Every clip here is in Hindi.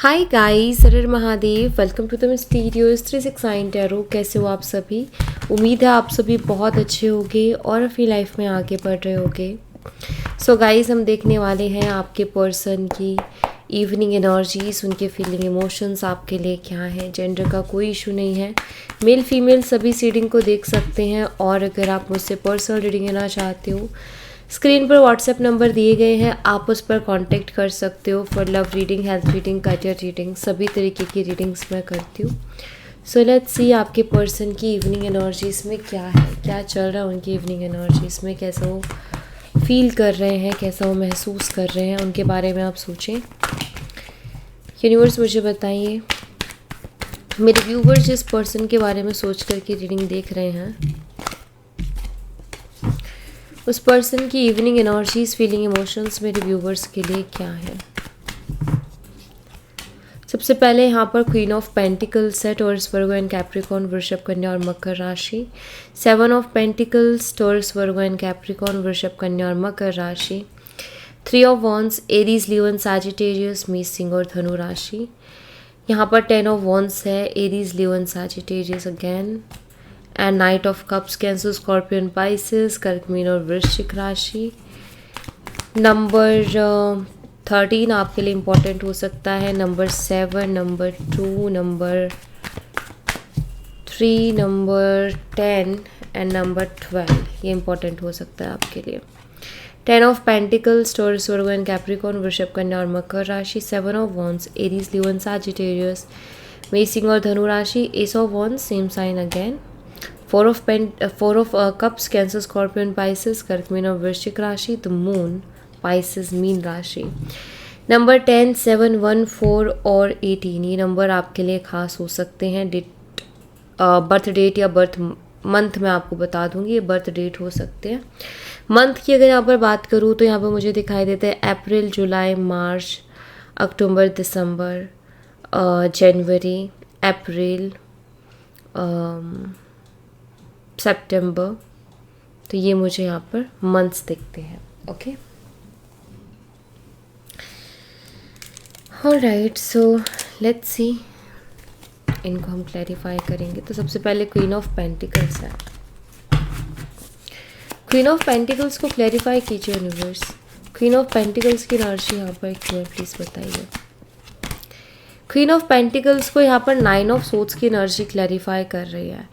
Hi guys, Har Har Mahadev. Welcome to the mysterious 369 tarot. कैसे हो आप सभी? उम्मीद है आप सभी बहुत अच्छे होंगे और अपनी लाइफ में आगे बढ़ रहे होंगे। सो गाइस, हम देखने वाले हैं आपके पर्सन की इवनिंग एनर्जीज, उनके फीलिंग इमोशंस आपके लिए क्या है। जेंडर का कोई इशू नहीं है, मेल फीमेल सभी रीडिंग को देख सकते हैं। और अगर आप मुझसे पर्सनल रीडिंग लेना चाहते हो, स्क्रीन पर व्हाट्सएप नंबर दिए गए हैं, आप उस पर कांटेक्ट कर सकते हो for love reading, health reading, career reading, सभी तरीके की रीडिंग्स मैं करती हूँ। सो लेट्स सी आपके पर्सन की इवनिंग एनर्जीज में क्या है, क्या चल रहा है उनकी इवनिंग एनर्जीज में, कैसा वो फील कर रहे हैं, कैसा वो महसूस कर रहे हैं, उनके बारे में आप सोचें। यूनिवर्स मुझे बताइए, मेरे व्यूवर्स जिस पर्सन के बारे में सोच कर के रीडिंग देख रहे हैं, उस पर्सन की इवनिंग एनर्जीज, फीलिंग, इमोशंस मेरे व्यूवर्स के लिए क्या है। सबसे पहले यहाँ पर क्वीन ऑफ पेंटिकल्स है, taurus, Virgo and Capricorn, Vrishabh, Kanya और मकर राशि। 7 of pentacles, Taurus, Virgo and Capricorn, Vrishabh, Kanya और मकर राशि। 3 of wands, Aries, Leo and Sagittarius, Mesh, Singh और धनु राशि। यहाँ पर 10 ऑफ वॉन्ड्स है, Aries, Leo and Sagittarius again. And night of cups, Cancer, Scorpion, Pisces, Kark, Meen और वृश्चिक राशि। नंबर 13 आपके लिए इम्पोर्टेंट हो सकता है, number 7, number 2, number 3, number 10 and number 12, ये इम्पोर्टेंट हो सकता है आपके लिए। 10 of pentacles, Taurus, Virgo and Capricorn, Vrishabh, Kanya और मकर राशि। 7 of wands, Aries, Leo and Sagittarius, Mesh, Singh और धनु राशि। Ace of wands, same sign again. 4 of cups, Cancer, Scorpion, Pisces, Kark, Meen और वृश्चिक राशि। द मून, पाइसेस, मीन राशि। नंबर 10, 7, 1, 4 और 18, ये नंबर आपके लिए खास हो सकते हैं। बर्थ डेट या बर्थ मंथ मैं आपको बता दूंगी, ये बर्थ डेट हो सकते हैं। मंथ की अगर यहाँ पर बात करूँ तो यहाँ पर मुझे दिखाई देता है अप्रैल, जुलाई, मार्च, अक्टूबर, दिसंबर, जनवरी, अप्रैल, सितंबर। तो ये मुझे यहाँ पर मंथ्स दिखते हैं। Okay, alright, so let's see, इनको हम क्लैरिफाई करेंगे। तो सबसे पहले क्वीन ऑफ पेंटिकल्स है, क्वीन ऑफ पेंटिकल्स को क्लैरिफाई कीजिए यूनिवर्स। क्वीन ऑफ पेंटिकल्स की एनर्जी यहाँ पर क्यों है, प्लीज़ बताइए। क्वीन ऑफ पेंटिकल्स को यहाँ पर 9 ऑफ सोर्ड्स की एनर्जी क्लैरिफाई कर रही है।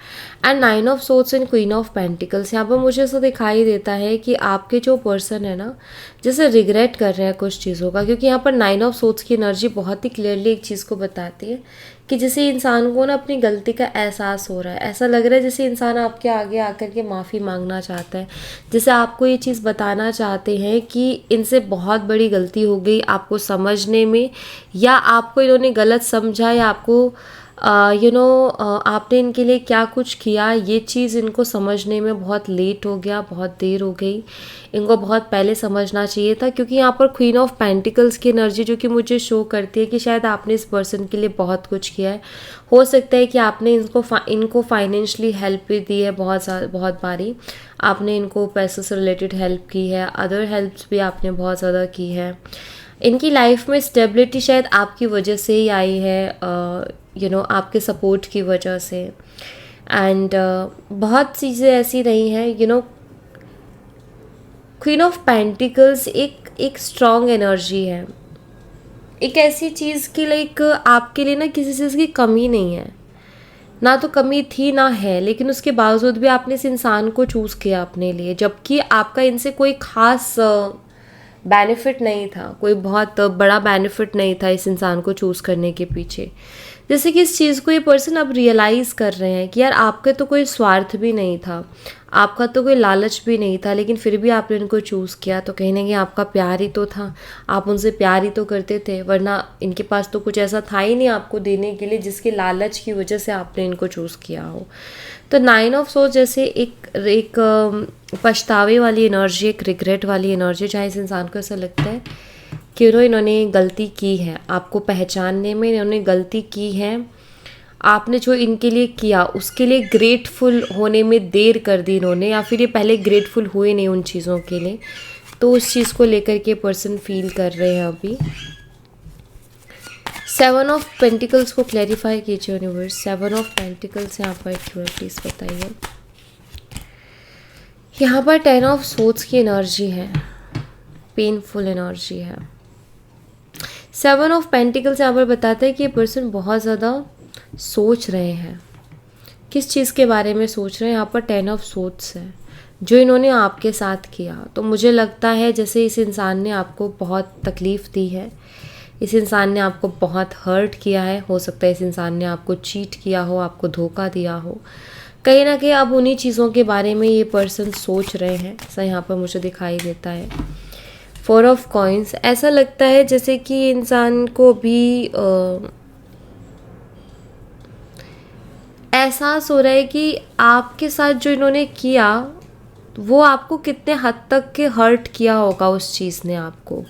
And 9 of swords and queen of pentacles, यहाँ पर मुझे ऐसा दिखाई देता है कि आपके जो पर्सन है ना, जैसे रिग्रेट कर रहे हैं कुछ चीज़ों का, क्योंकि यहाँ पर 9 ऑफ सोर्ड्स की एनर्जी बहुत ही क्लियरली एक चीज़ को बताती है कि जैसे इंसान को ना अपनी गलती का एहसास हो रहा है। ऐसा लग रहा है जैसे इंसान आपके आगे आकर के माफ़ी मांगना चाहता है, जैसे आपको ये चीज़ बताना चाहते हैं कि इनसे बहुत बड़ी गलती हो गई आपको समझने में, या आपको इन्होंने गलत समझा, या आपको आपने इनके लिए क्या कुछ किया, ये चीज़ इनको समझने में बहुत लेट हो गया, बहुत देर हो गई। इनको बहुत पहले समझना चाहिए था, क्योंकि यहाँ पर क्वीन ऑफ पेंटिकल्स की एनर्जी जो कि मुझे शो करती है कि शायद आपने इस पर्सन के लिए बहुत कुछ किया है। हो सकता है कि आपने इनको फाइनेंशियली हेल्प भी दी है, बहुत बारी आपने इनको पैसों से रिलेटेड हेल्प की है, अदर हेल्प्स भी आपने बहुत ज़्यादा की है। इनकी लाइफ में स्टेबिलिटी शायद आपकी वजह से ही आई है, आपके सपोर्ट की वजह से। एंड बहुत चीज़ें ऐसी रही हैं, क्वीन ऑफ पेंटिकल्स एक स्ट्रॉन्ग एनर्जी है, एक ऐसी चीज़ की लाइक आपके लिए ना किसी चीज़ की कमी नहीं है, ना तो कमी थी ना है, लेकिन उसके बावजूद भी आपने इस इंसान को चूज़ किया अपने लिए, जबकि आपका इनसे कोई खास बेनिफिट नहीं था, कोई बहुत बड़ा बेनिफिट नहीं था इस इंसान को चूज़ करने के पीछे। जैसे कि इस चीज़ को ये पर्सन अब रियलाइज़ कर रहे हैं कि यार आपके तो कोई स्वार्थ भी नहीं था, आपका तो कोई लालच भी नहीं था, लेकिन फिर भी आपने इनको चूज़ किया, तो कहीं ना कहीं आपका प्यार ही तो था, आप उनसे प्यार ही तो करते थे, वरना इनके पास तो कुछ ऐसा था ही नहीं आपको देने के लिए जिसके लालच की वजह से आपने इनको चूज़ किया हो। तो 9 ऑफ सोर्ड्स जैसे एक पछतावे वाली एनर्जी, एक रिग्रेट वाली एनर्जी, जहाँ इस इंसान को ऐसा लगता है कि इन्होंने गलती की है, आपको पहचानने में इन्होंने गलती की है, आपने जो इनके लिए किया उसके लिए ग्रेटफुल होने में देर कर दी इन्होंने, या फिर ये पहले ग्रेटफुल हुए नहीं उन चीज़ों के लिए, तो उस चीज़ को लेकर के पर्सन फील कर रहे हैं अभी। सेवन ऑफ पेंटिकल्स को क्लैरिफाई कीजिए यूनिवर्स। सेवन ऑफ पेंटिकल्स यहाँ पर क्यों है, प्लीज़ बताइए। यहाँ पर टेन ऑफ सोर्ड्स की एनर्जी है, पेनफुल एनर्जी है। सेवन ऑफ पेंटिकल्स यहाँ पर बताता है कि ये पर्सन बहुत ज़्यादा सोच रहे हैं। किस चीज़ के बारे में सोच रहे हैं, यहाँ पर टेन ऑफ सोर्ड्स है, जो इन्होंने आपके साथ किया। तो मुझे लगता है जैसे इस इंसान ने आपको बहुत तकलीफ़ दी है, इस इंसान ने आपको बहुत हर्ट किया है। हो सकता है इस इंसान ने आपको चीट किया हो, आपको धोखा दिया हो। कहीं ना कहीं अब उन्हीं चीज़ों के बारे में ये पर्सन सोच रहे हैं, ऐसा यहाँ पर मुझे दिखाई देता है। फोर ऑफ कॉइन्स, ऐसा लगता है जैसे कि इंसान को भी एहसास हो रहा है कि आपके साथ जो इन्होंने किया वो आपको कितने हद तक के हर्ट किया होगा उस चीज़ ने आपको।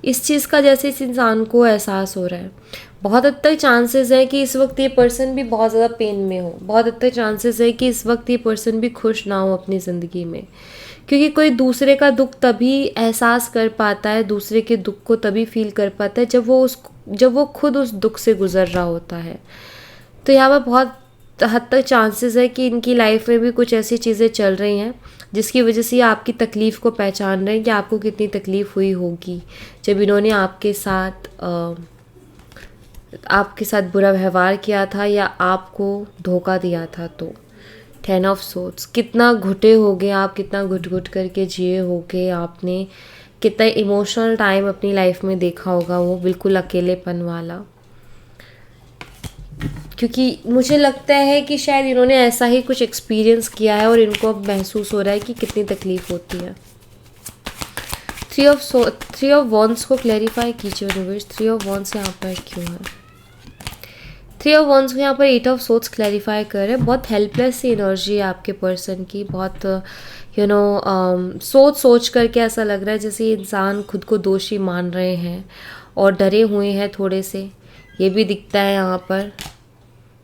इस चीज़ का जैसे इस इंसान को एहसास हो रहा है। बहुत हद तक चांसेस है कि इस वक्त ये पर्सन भी बहुत ज़्यादा पेन में हो। बहुत हद तक चांसेस है कि इस वक्त ये पर्सन भी खुश ना हो अपनी ज़िंदगी में, क्योंकि कोई दूसरे का दुख तभी एहसास कर पाता है, दूसरे के दुख को तभी फील कर पाता है जब वो खुद उस दुख से गुज़र रहा होता है। तो यहाँ पर बहुत हद तक चांसेस है कि इनकी लाइफ में भी कुछ ऐसी चीज़ें चल रही हैं जिसकी वजह से ये आपकी तकलीफ़ को पहचान रहे हैं कि आपको कितनी तकलीफ़ हुई होगी जब इन्होंने आपके साथ बुरा व्यवहार किया था या आपको धोखा दिया था। तो टेन ऑफ सोर्ड्स, कितना घुटे होगे आप, कितना घुट घुट करके जिए होगे आपने, कितना इमोशनल टाइम अपनी लाइफ में देखा होगा, वो बिल्कुल अकेलेपन वाला। क्योंकि मुझे लगता है कि शायद इन्होंने ऐसा ही कुछ एक्सपीरियंस किया है और इनको अब महसूस हो रहा है कि कितनी तकलीफ़ होती है। थ्री ऑफ वॉन्ड्स को क्लैरिफाई कीजिए यूनिवर्स। थ्री ऑफ वॉन्ड्स यहाँ पर क्यों है? थ्री ऑफ वॉन्ड्स को यहाँ पर एट ऑफ सोर्ड्स क्लैरिफाई कर रहे हैं। बहुत हेल्पलेस सी एनर्जी है आपके पर्सन की। बहुत सोच करके ऐसा लग रहा है जैसे इंसान खुद को दोषी मान रहे हैं और डरे हुए हैं थोड़े से, ये भी दिखता है यहाँ पर।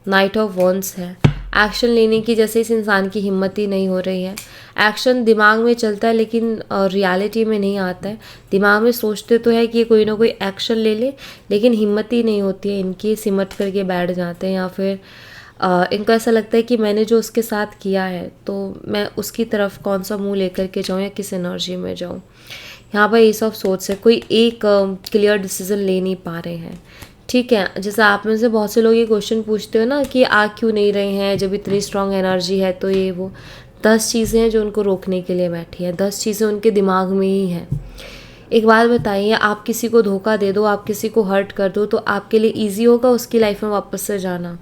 नाइट ऑफ वॉन्ड्स है, एक्शन लेने की जैसे इस इंसान की हिम्मत ही नहीं हो रही है। एक्शन दिमाग में चलता है लेकिन रियलिटी में नहीं आता है। दिमाग में सोचते तो है कि ये कोई ना कोई एक्शन ले ले, लेकिन हिम्मत ही नहीं होती है इनकी, सिमट करके बैठ जाते हैं। या फिर इनको ऐसा लगता है कि मैंने जो उसके साथ किया है तो मैं उसकी तरफ कौन सा मुंह लेकर के जाऊँ या किस एनर्जी में जाऊँ। यहाँ पर एस ऑफ सोर्ड्स है, कोई एक क्लियर डिसीजन ले नहीं पा रहे हैं। ठीक है, जैसे आप में से बहुत से लोग ये क्वेश्चन पूछते हो ना कि आ क्यों नहीं रहे हैं जब इतनी स्ट्रांग एनर्जी है। तो ये वो 10 चीज़ें हैं जो उनको रोकने के लिए बैठी हैं। 10 चीज़ें उनके दिमाग में ही हैं। एक बात बताइए, आप किसी को धोखा दे दो, आप किसी को हर्ट कर दो, तो आपके लिए ईजी होगा उसकी लाइफ में वापस से जाना?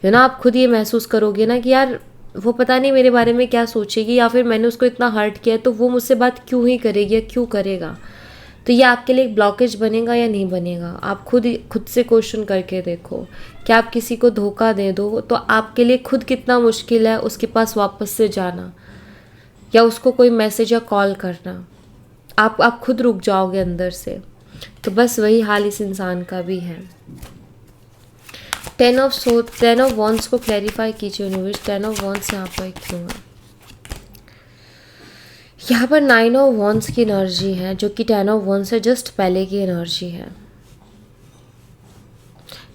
ना आप खुद ये महसूस करोगे ना कि यार वो पता नहीं मेरे बारे में क्या सोचेगी, या फिर मैंने उसको इतना हर्ट किया तो वो मुझसे बात क्यों ही करेगी या क्यों करेगा। तो ये आपके लिए एक ब्लॉकेज बनेगा या नहीं बनेगा? आप खुद से क्वेश्चन करके देखो कि आप किसी को धोखा दे दो तो आपके लिए खुद कितना मुश्किल है उसके पास वापस से जाना या उसको कोई मैसेज या कॉल करना। आप खुद रुक जाओगे अंदर से। तो बस वही हाल इस इंसान का भी है। टेन ऑफ वॉन्ड्स को क्लैरिफाई कीजिए यूनिवर्स। टेन ऑफ वॉन्ड्स यहाँ पर क्यों है? यहाँ पर 9 ऑफ वॉन्ड्स की एनर्जी है जो कि 10 ऑफ वॉन्ड्स से जस्ट पहले की एनर्जी है।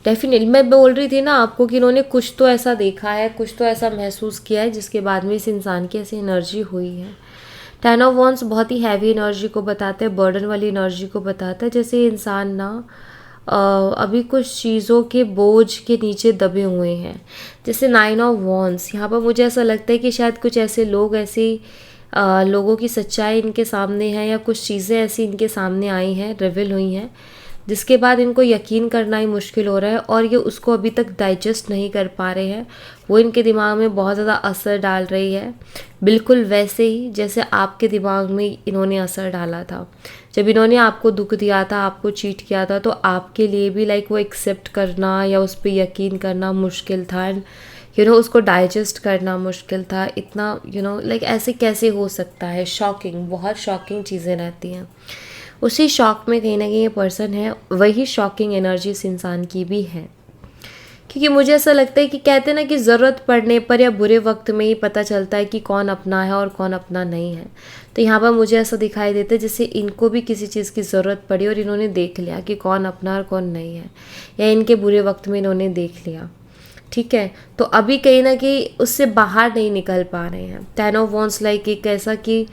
डेफिनेटली मैं बोल रही थी ना आपको कि इन्होंने कुछ तो ऐसा देखा है, कुछ तो ऐसा महसूस किया है जिसके बाद में इस इंसान की ऐसी एनर्जी हुई है। 10 ऑफ वॉन्ड्स बहुत ही हैवी एनर्जी को बताते हैं, बर्डन वाली एनर्जी को बताता है। जैसे इंसान ना अभी कुछ चीज़ों के बोझ के नीचे दबे हुए हैं। जैसे 9 ऑफ वॉन्ड्स, यहाँ पर मुझे ऐसा लगता है कि शायद कुछ ऐसे लोग, ऐसी लोगों की सच्चाई इनके सामने है या कुछ चीज़ें ऐसी इनके सामने आई हैं, रिवील हुई हैं, जिसके बाद इनको यकीन करना ही मुश्किल हो रहा है और ये उसको अभी तक डाइजेस्ट नहीं कर पा रहे हैं। वो इनके दिमाग में बहुत ज़्यादा असर डाल रही है, बिल्कुल वैसे ही जैसे आपके दिमाग में इन्होंने असर डाला था। जब इन्होंने आपको दुख दिया था, आपको चीट किया था, तो आपके लिए भी लाइक वो एक्सेप्ट करना या उस पर यकीन करना मुश्किल था। एंड उसको डाइजेस्ट करना मुश्किल था। इतना लाइक ऐसे कैसे हो सकता है? शॉकिंग, बहुत शॉकिंग चीज़ें रहती हैं। उसी शॉक में कहीं ना कहीं ये पर्सन है, वही शॉकिंग एनर्जी इस इंसान की भी है क्योंकि मुझे ऐसा लगता है कि कहते हैं ना कि ज़रूरत पड़ने पर या बुरे वक्त में ही पता चलता है कि कौन अपना है और कौन अपना नहीं है। तो यहाँ पर मुझे ऐसा दिखाई देता है जैसे इनको भी किसी चीज़ की ज़रूरत पड़ी और इन्होंने देख लिया कि कौन अपना और कौन नहीं है, या इनके बुरे वक्त में इन्होंने देख लिया। ठीक है, तो अभी कहीं ना कहीं उससे बाहर नहीं निकल पा रहे हैं। 10 ऑफ वॉन्ड्स लाइक एक ऐसा कि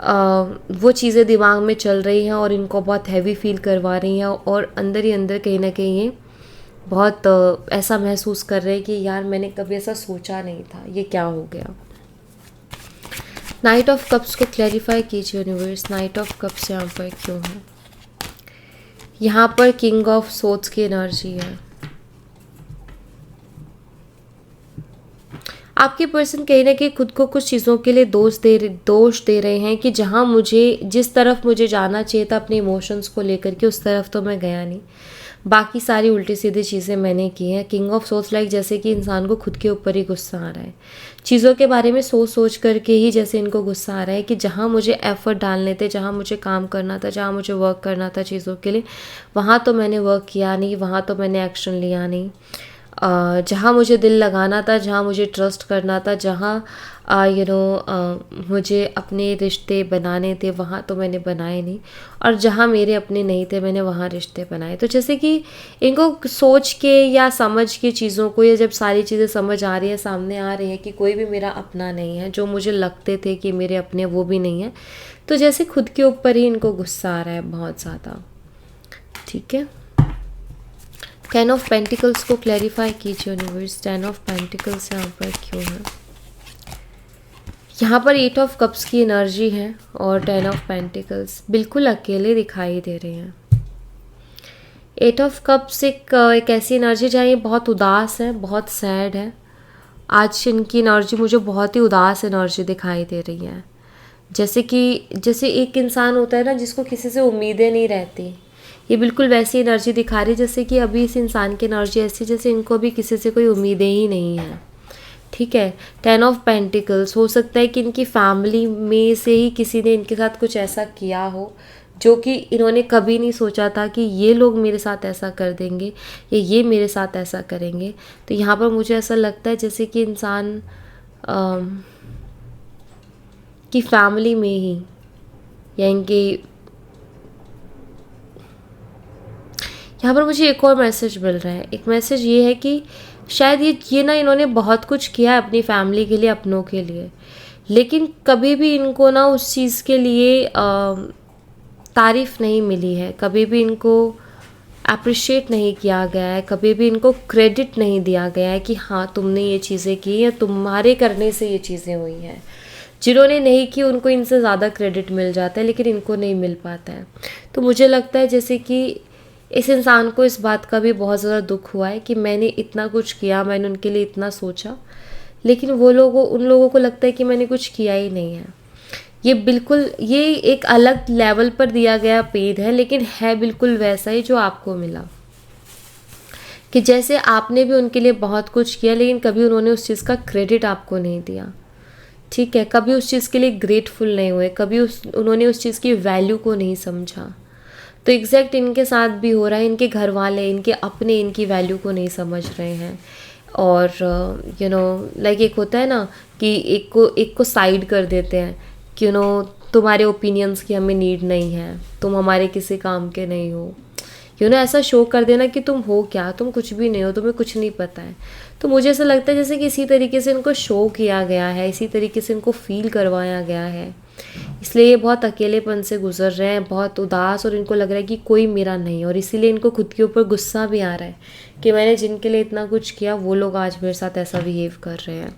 वो चीज़ें दिमाग में चल रही हैं और इनको बहुत हैवी फील करवा रही हैं, और अंदर ही अंदर कहीं ना कहीं ये बहुत ऐसा महसूस कर रहे हैं कि यार मैंने कभी ऐसा सोचा नहीं था, ये क्या हो गया। नाइट ऑफ कप्स को क्लैरिफाई कीजिए यूनिवर्स, नाइट ऑफ कप्स यहाँ पर क्यों है। यहाँ पर किंग ऑफ सोर्ड्स की एनर्जी है। आपके पर्सन कहीं ना कहीं खुद को कुछ चीज़ों के लिए दोष दे रहे हैं कि जहाँ मुझे जिस तरफ मुझे जाना चाहिए था अपने इमोशंस को लेकर के, उस तरफ तो मैं गया नहीं, बाकी सारी उल्टी सीधी चीज़ें मैंने की हैं। किंग ऑफ सोर्ड्स लाइक जैसे कि इंसान को खुद के ऊपर ही गुस्सा आ रहा है, चीज़ों के बारे में सोच सोच करके ही जैसे इनको गुस्सा आ रहा है कि जहाँ मुझे एफर्ट डालने थे, जहाँ मुझे काम करना था, जहाँ मुझे वर्क करना था चीज़ों के लिए, वहाँ तो मैंने वर्क किया नहीं, वहाँ तो मैंने एक्शन लिया नहीं। जहाँ मुझे दिल लगाना था, जहाँ मुझे ट्रस्ट करना था, जहाँ मुझे अपने रिश्ते बनाने थे, वहाँ तो मैंने बनाए नहीं, और जहाँ मेरे अपने नहीं थे मैंने वहाँ रिश्ते बनाए। तो जैसे कि इनको सोच के या समझ के चीज़ों को, या जब सारी चीज़ें समझ आ रही है, सामने आ रही है कि कोई भी मेरा अपना नहीं है, जो मुझे लगते थे कि मेरे अपने वो भी नहीं है, तो जैसे खुद के ऊपर ही इनको गुस्सा आ रहा है बहुत ज़्यादा। ठीक है, 10 ऑफ पेंटिकल्स को क्लैरिफाई कीजिए यूनिवर्स, 10 ऑफ पेंटिकल्स यहाँ पर क्यों है। यहाँ पर 8 ऑफ कप्स की एनर्जी है और 10 ऑफ पेंटिकल्स बिल्कुल अकेले दिखाई दे रहे हैं। 8 ऑफ कप्स एक ऐसी एनर्जी जहाँ ये बहुत उदास है, बहुत सैड है। आज इनकी एनर्जी मुझे बहुत ही उदास एनर्जी दिखाई दे रही है, जैसे एक इंसान होता है ना जिसको किसी से उम्मीदें नहीं रहती, ये बिल्कुल वैसी एनर्जी दिखा रही है जैसे कि अभी इस इंसान की एनर्जी ऐसी जैसे इनको अभी किसी से कोई उम्मीदें ही नहीं है। ठीक है, 10 ऑफ पेंटिकल्स, हो सकता है कि इनकी फैमिली में से ही किसी ने इनके साथ कुछ ऐसा किया हो जो कि इन्होंने कभी नहीं सोचा था कि ये लोग मेरे साथ ऐसा कर देंगे या ये मेरे साथ ऐसा करेंगे। तो यहाँ पर मुझे ऐसा लगता है जैसे कि इंसान की फैमिली में ही या इनके, यहाँ पर मुझे एक और मैसेज मिल रहा है। एक मैसेज ये है कि शायद ये ना इन्होंने बहुत कुछ किया है अपनी फैमिली के लिए, अपनों के लिए, लेकिन कभी भी इनको ना उस चीज़ के लिए तारीफ़ नहीं मिली है, कभी भी इनको अप्रिशिएट नहीं किया गया है, कभी भी इनको क्रेडिट नहीं दिया गया है कि हाँ तुमने ये चीज़ें की या तुम्हारे करने से ये चीज़ें हुई हैं। जिन्होंने नहीं की उनको इनसे ज़्यादा क्रेडिट मिल जाता है, लेकिन इनको नहीं मिल पाता है। तो मुझे लगता है जैसे कि इस इंसान को इस बात का भी बहुत ज़्यादा दुख हुआ है कि मैंने इतना कुछ किया, मैंने उनके लिए इतना सोचा, लेकिन उन लोगों को लगता है कि मैंने कुछ किया ही नहीं है। ये एक अलग लेवल पर दिया गया पेड़ है, लेकिन है बिल्कुल वैसा ही जो आपको मिला, कि जैसे आपने भी उनके लिए बहुत कुछ किया लेकिन कभी उन्होंने उस चीज़ का क्रेडिट आपको नहीं दिया। ठीक है, कभी उस चीज़ के लिए ग्रेटफुल नहीं हुए, कभी उन्होंने उस चीज़ की वैल्यू को नहीं समझा। तो एग्जैक्ट इनके साथ भी हो रहा है, इनके घर वाले, इनके अपने इनकी वैल्यू को नहीं समझ रहे हैं। और लाइक एक होता है ना कि एक को साइड कर देते हैं कि तुम्हारे ओपिनियंस की हमें नीड नहीं है, तुम हमारे किसी काम के नहीं हो, ऐसा शो कर देना कि तुम हो क्या, तुम कुछ भी नहीं हो, तुम्हें कुछ नहीं पता है। तो मुझे ऐसा लगता है जैसे कि इसी तरीके से इनको शो किया गया है, इसी तरीके से इनको फील करवाया गया है, इसलिए ये बहुत अकेलेपन से गुजर रहे हैं, बहुत उदास, और इनको लग रहा है कि कोई मेरा नहीं, और इसीलिए इनको खुद के ऊपर गुस्सा भी आ रहा है कि मैंने जिनके लिए इतना कुछ किया वो लोग आज मेरे साथ ऐसा बिहेव कर रहे हैं।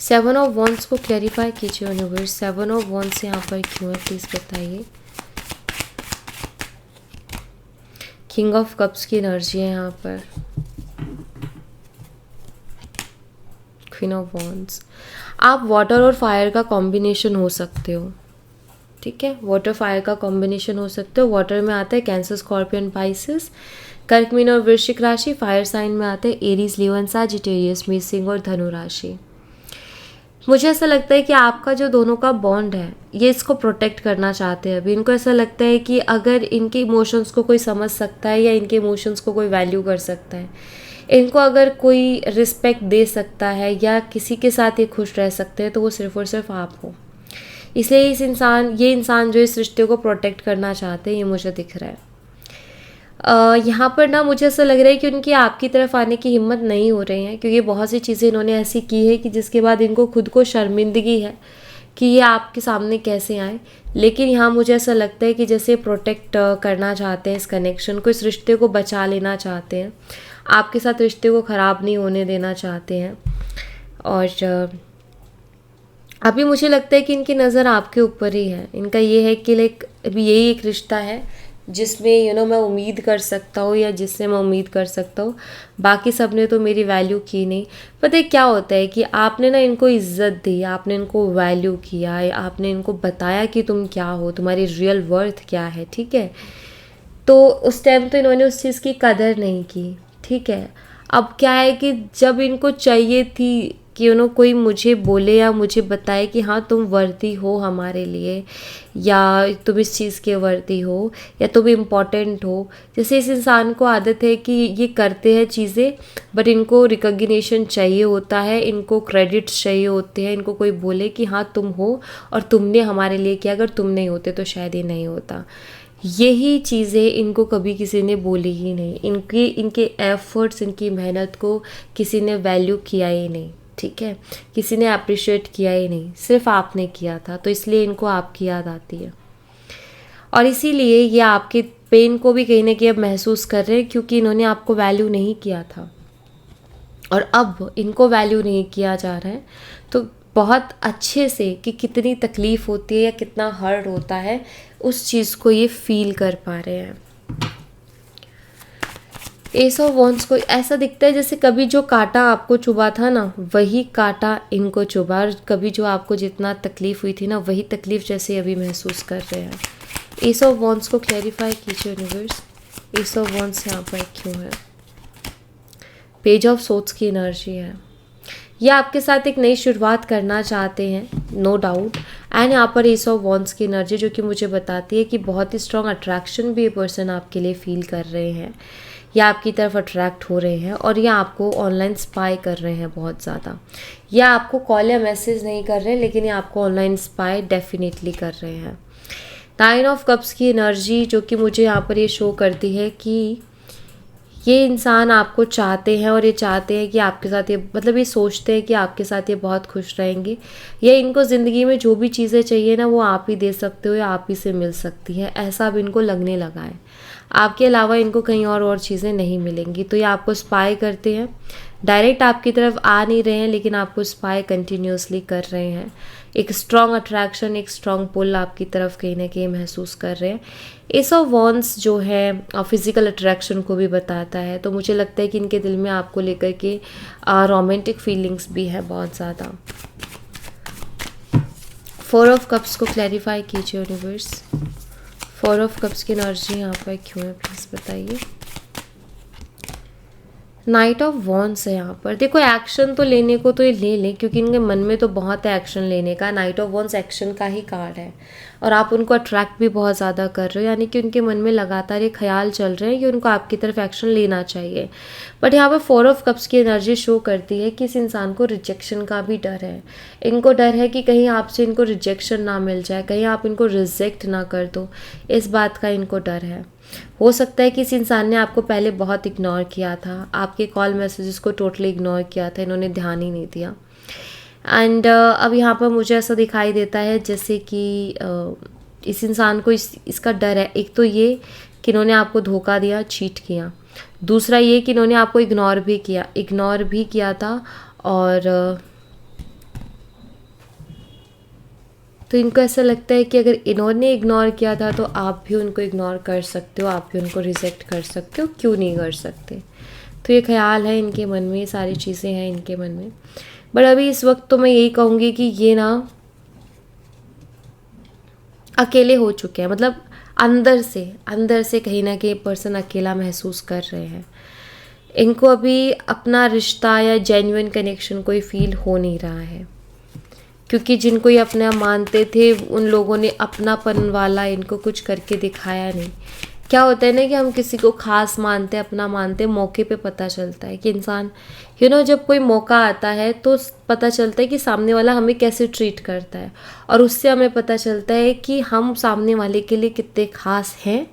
सेवन ऑफ वॉन्ड्स को क्लैरिफाई कीजिए यूनिवर्स, 7 ऑफ वॉन्ड्स यहाँ पर क्यों है प्लीज़ बताइए। किंग ऑफ कप्स की एनर्जी है यहाँ पर, क्वीन ऑफ वॉन्ड्स। आप वाटर और फायर का कॉम्बिनेशन हो सकते हो। ठीक है, वाटर फायर का कॉम्बिनेशन हो सकते हो। वाटर में आता है cancer, Scorpion, Pisces, Kark, Meen और वृश्चिक राशि। फायर साइन में आते हैं Aries, Leo and Sagittarius, Mesh, Singh और धनु राशि। मुझे ऐसा लगता है कि आपका जो दोनों का बॉन्ड है ये इसको प्रोटेक्ट करना चाहते हैं। अभी इनको ऐसा लगता है कि अगर इनके इमोशंस को कोई समझ सकता है या इनके इमोशंस को कोई वैल्यू कर सकता है, इनको अगर कोई रिस्पेक्ट दे सकता है या किसी के साथ ये खुश रह सकते हैं, तो वो सिर्फ और सिर्फ आप हो। इसलिए ये इंसान जो इस रिश्ते को प्रोटेक्ट करना चाहते हैं, ये मुझे दिख रहा है। यहाँ पर ना मुझे ऐसा लग रहा है कि उनकी आपकी तरफ आने की हिम्मत नहीं हो रही है, क्योंकि बहुत सी चीज़ें इन्होंने ऐसी की है कि जिसके बाद इनको खुद को शर्मिंदगी है कि ये आपके सामने कैसे आए। लेकिन यहाँ मुझे ऐसा लगता है कि जैसे प्रोटेक्ट करना चाहते हैं इस कनेक्शन को, इस रिश्ते को बचा लेना चाहते हैं, आपके साथ रिश्ते को ख़राब नहीं होने देना चाहते हैं। और अभी मुझे लगता है कि इनकी नज़र आपके ऊपर ही है। इनका ये है कि लाइक अभी यही एक रिश्ता है जिसमें मैं उम्मीद कर सकता हूँ या जिससे मैं उम्मीद कर सकता हूँ। बाकी सब ने तो मेरी वैल्यू की नहीं। पता है क्या होता है कि आपने ना इनको इज्जत दी, आपने इनको वैल्यू किया, आपने इनको बताया कि तुम क्या हो, तुम्हारी रियल वर्थ क्या है, ठीक है। तो उस टाइम तो इन्होंने उस चीज़ की कदर नहीं की, ठीक है। अब क्या है कि जब इनको चाहिए थी कि कोई मुझे बोले या मुझे बताए कि हाँ तुम वर्दी हो हमारे लिए, या तुम इस चीज़ के वर्दी हो, या तुम इम्पोर्टेंट हो। जैसे इस इंसान को आदत है कि ये करते हैं चीज़ें, बट इनको रिकॉग्निशन चाहिए होता है, इनको क्रेडिट्स चाहिए होते हैं, इनको कोई बोले कि हाँ तुम हो और तुमने हमारे लिए किया, अगर तुम नहीं होते तो शायद ये नहीं होता। यही चीज़ें इनको कभी किसी ने बोली ही नहीं। इनके एफर्ट्स, इनकी मेहनत को किसी ने वैल्यू किया ही नहीं, ठीक है। किसी ने अप्रिशिएट किया ही नहीं, सिर्फ आपने किया था। तो इसलिए इनको आपकी याद आती है, और इसीलिए ये आपके पेन को भी कहीं ना कहीं अब महसूस कर रहे हैं, क्योंकि इन्होंने आपको वैल्यू नहीं किया था और अब इनको वैल्यू नहीं किया जा रहा है। तो बहुत अच्छे से कि कितनी तकलीफ़ होती है या कितना हर्ट होता है, उस चीज़ को ये फील कर पा रहे हैं। एस ऑफ वॉन्ड्स को ऐसा दिखता है जैसे कभी जो कांटा आपको चुभा था ना, वही कांटा इनको चुभा, और कभी जो आपको जितना तकलीफ़ हुई थी ना, वही तकलीफ़ जैसे अभी महसूस कर रहे हैं। एस ऑफ वॉन्ड्स को क्लैरिफाई कीजिए यूनिवर्स। एस ऑफ वॉन्ड्स यहाँ पर क्यों है? पेज ऑफ सोट्स की एनर्जी है। ये आपके साथ एक नई शुरुआत करना चाहते हैं, नो डाउट। एंड यहाँ पर एस ऑफ वॉन्ड्स की एनर्जी जो कि मुझे बताती है कि बहुत ही स्ट्रॉन्ग अट्रैक्शन भी ये पर्सन आपके लिए फील कर रहे हैं, या आपकी तरफ अट्रैक्ट हो रहे हैं, और ये आपको ऑनलाइन स्पाई कर रहे हैं बहुत ज़्यादा। या आपको कॉल या मैसेज नहीं कर रहे हैं, लेकिन ये आपको ऑनलाइन स्पाई डेफिनेटली कर रहे हैं। 9 ऑफ कप्स की एनर्जी जो कि मुझे यहाँ पर ये शो करती है कि ये इंसान आपको चाहते हैं, और ये चाहते हैं कि आपके साथ ये ये सोचते हैं कि आपके साथ ये बहुत खुश रहेंगे, या इनको ज़िंदगी में जो भी चीज़ें चाहिए ना, वो आप ही दे सकते हो या आप ही से मिल सकती है, ऐसा अब इनको लगने लगा है। आपके अलावा इनको कहीं और चीज़ें नहीं मिलेंगी। तो ये आपको स्पाई करते हैं, डायरेक्ट आपकी तरफ आ नहीं रहे हैं, लेकिन आपको स्पाई कंटिन्यूसली कर रहे हैं। एक स्ट्रॉन्ग अट्रैक्शन, एक स्ट्रॉन्ग पुल आपकी तरफ कहीं ना कहीं महसूस कर रहे हैं। एस ऑफ वॉन्ड्स जो है फिज़िकल अट्रैक्शन को भी बताता है। तो मुझे लगता है कि इनके दिल में आपको लेकर के रोमांटिक फीलिंग्स भी है बहुत ज़्यादा। 4 ऑफ कप्स को क्लैरिफाई कीजिए यूनिवर्स। 4 ऑफ कप्स की एनर्जी यहाँ पर क्यों है, प्लीज़ बताइए। नाइट ऑफ वॉन्ड्स है यहाँ पर। देखो एक्शन तो लेने को तो ये ले लें, क्योंकि इनके मन में तो बहुत है एक्शन लेने का। नाइट ऑफ वॉन्ड्स एक्शन का ही कार्ड है, और आप उनको अट्रैक्ट भी बहुत ज़्यादा कर रहे हो, यानी कि उनके मन में लगातार ये ख्याल चल रहे हैं कि उनको आपकी तरफ एक्शन लेना चाहिए। बट यहाँ पर 4 ऑफ कप्स की एनर्जी शो करती है कि इस इंसान को रिजेक्शन का भी डर है। इनको डर है कि कहीं आपसे इनको रिजेक्शन ना मिल जाए, कहीं आप इनको रिजेक्ट ना कर दो, इस बात का इनको डर है। हो सकता है कि इस इंसान ने आपको पहले बहुत इग्नोर किया था, आपके कॉल मैसेजेस को टोटली इग्नोर किया था, इन्होंने ध्यान ही नहीं दिया। एंड अब यहाँ पर मुझे ऐसा दिखाई देता है जैसे कि इस इंसान को इसका डर है। एक तो ये कि इन्होंने आपको धोखा दिया, चीट किया। दूसरा ये कि इन्होंने आपको इग्नोर भी किया था, और तो इनको ऐसा लगता है कि अगर इन्होंने इग्नोर किया था तो आप भी उनको इग्नोर कर सकते हो, आप भी उनको रिजेक्ट कर सकते हो, क्यों नहीं कर सकते। तो ये ख्याल है इनके मन में, ये सारी चीज़ें हैं इनके मन में। बट अभी इस वक्त तो मैं यही कहूँगी कि ये ना अकेले हो चुके हैं, अंदर से कहीं ना कहीं पर्सन अकेला महसूस कर रहे हैं। इनको अभी अपना रिश्ता या जेन्युइन कनेक्शन कोई फील हो नहीं रहा है। क्योंकि जिनको ये अपना मानते थे उन लोगों ने अपनापन वाला इनको कुछ करके दिखाया नहीं। क्या होता है ना कि हम किसी को खास मानते हैं, अपना मानते हैं, मौके पे पता चलता है कि इंसान जब कोई मौका आता है तो पता चलता है कि सामने वाला हमें कैसे ट्रीट करता है, और उससे हमें पता चलता है कि हम सामने वाले के लिए कितने खास हैं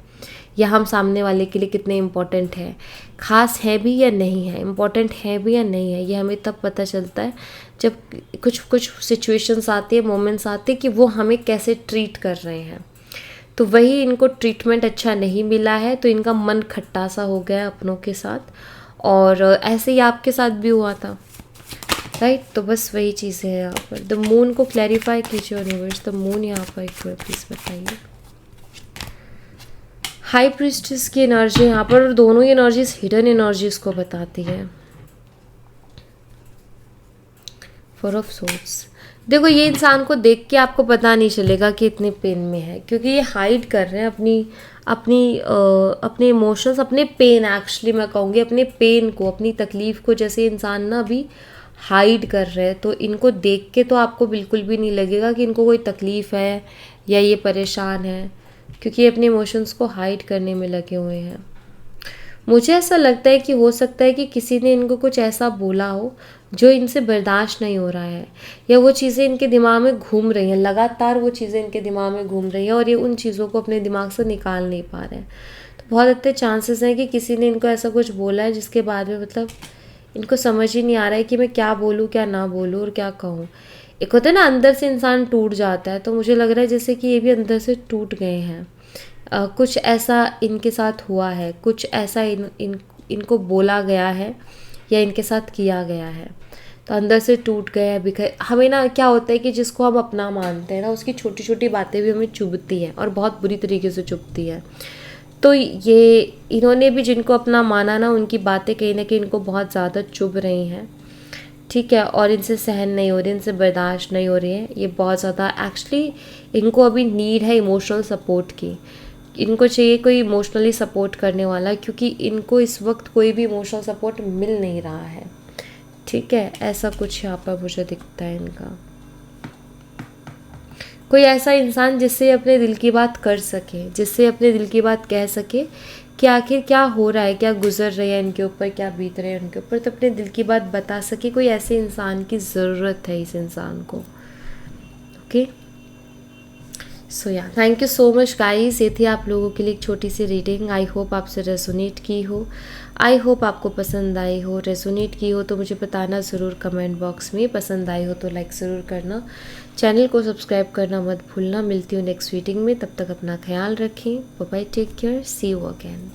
या हम सामने वाले के लिए कितने इम्पोर्टेंट हैं। खास है भी या नहीं है, इम्पोर्टेंट है भी या नहीं है, ये हमें तब पता चलता है जब कुछ कुछ सिचुएशंस आती है, मोमेंट्स आते हैं कि वो हमें कैसे ट्रीट कर रहे हैं। तो वही इनको ट्रीटमेंट अच्छा नहीं मिला है तो इनका मन खट्टा सा हो गया अपनों के साथ, और ऐसे ही आपके साथ भी हुआ था, राइट। तो बस वही चीज़ें हैं यहाँ पर। द मून को क्लैरिफाई कीजिए यूनिवर्स, द मून यहाँ पर एक बार प्लीज़ बताइए। हाई प्रीस्टेस की एनर्जी यहाँ पर, और दोनों ही एनर्जीज हिडन एनर्जीज को बताती है। फोर ऑफ सोर्ड्स, देखो ये इंसान को देख के आपको पता नहीं चलेगा कि इतने पेन में है, क्योंकि ये हाइड कर रहे हैं अपने इमोशंस, अपने पेन, एक्चुअली मैं कहूँगी अपने पेन को, अपनी तकलीफ़ को, जैसे इंसान ना अभी हाइड कर रहे हैं। तो इनको देख के तो आपको बिल्कुल भी नहीं लगेगा कि इनको कोई तकलीफ़ है या ये परेशान है, क्योंकि ये अपने इमोशंस को हाइड करने में लगे हुए हैं। मुझे ऐसा लगता है कि हो सकता है कि किसी ने इनको कुछ ऐसा बोला हो जो इनसे बर्दाश्त नहीं हो रहा है, या वो चीज़ें इनके दिमाग में घूम रही हैं, लगातार वो चीज़ें इनके दिमाग में घूम रही हैं और ये उन चीज़ों को अपने दिमाग से निकाल नहीं पा रहे हैं। तो बहुत अच्छे चांसेस हैं कि किसी ने इनको ऐसा कुछ बोला है जिसके बाद में इनको समझ ही नहीं आ रहा है कि मैं क्या बोलूँ, क्या ना बोलूँ और क्या कहूँ। एक होता है ना अंदर से इंसान टूट जाता है, तो मुझे लग रहा है जैसे कि ये भी अंदर से टूट गए हैं। कुछ ऐसा इनके साथ हुआ है, कुछ ऐसा इनको बोला गया है या इनके साथ किया गया है, तो अंदर से टूट गए हैं, बिखर। हमें ना क्या होता है कि जिसको हम अपना मानते हैं ना, उसकी छोटी छोटी बातें भी हमें चुभती हैं और बहुत बुरी तरीके से चुभती हैं। तो ये इन्होंने भी जिनको अपना माना ना, उनकी बातें कहीं ना कहीं इनको बहुत ज़्यादा चुभ रही हैं, ठीक है, और इनसे सहन नहीं हो रही, इनसे बर्दाश्त नहीं हो रही है। ये बहुत ज़्यादा एक्चुअली इनको अभी नीड है इमोशनल सपोर्ट की, इनको चाहिए कोई इमोशनली सपोर्ट करने वाला, क्योंकि इनको इस वक्त कोई भी इमोशनल सपोर्ट मिल नहीं रहा है, ठीक है। ऐसा कुछ यहाँ पर मुझे दिखता है इनका। कोई ऐसा इंसान जिससे अपने दिल की बात कर सके, जिससे अपने दिल की बात कह सके कि आखिर क्या हो रहा है, क्या गुजर रही है इनके ऊपर, क्या बीत रहे हैं उनके ऊपर, तो अपने दिल की बात बता सके। कोई ऐसे इंसान की ज़रूरत है इस इंसान को, ओके। सो या thank you so much guys, ये थी आप लोगों के लिए एक छोटी सी रीडिंग। आई होप आपसे रेजोनेट की हो, आई होप आपको पसंद आई हो। रेजोनेट की हो तो मुझे बताना ज़रूर कमेंट बॉक्स में, पसंद आई हो तो लाइक ज़रूर करना, चैनल को सब्सक्राइब करना मत भूलना। मिलती हूँ नेक्स्ट रीडिंग में, तब तक अपना ख्याल रखें। Bye bye, take care, see you again.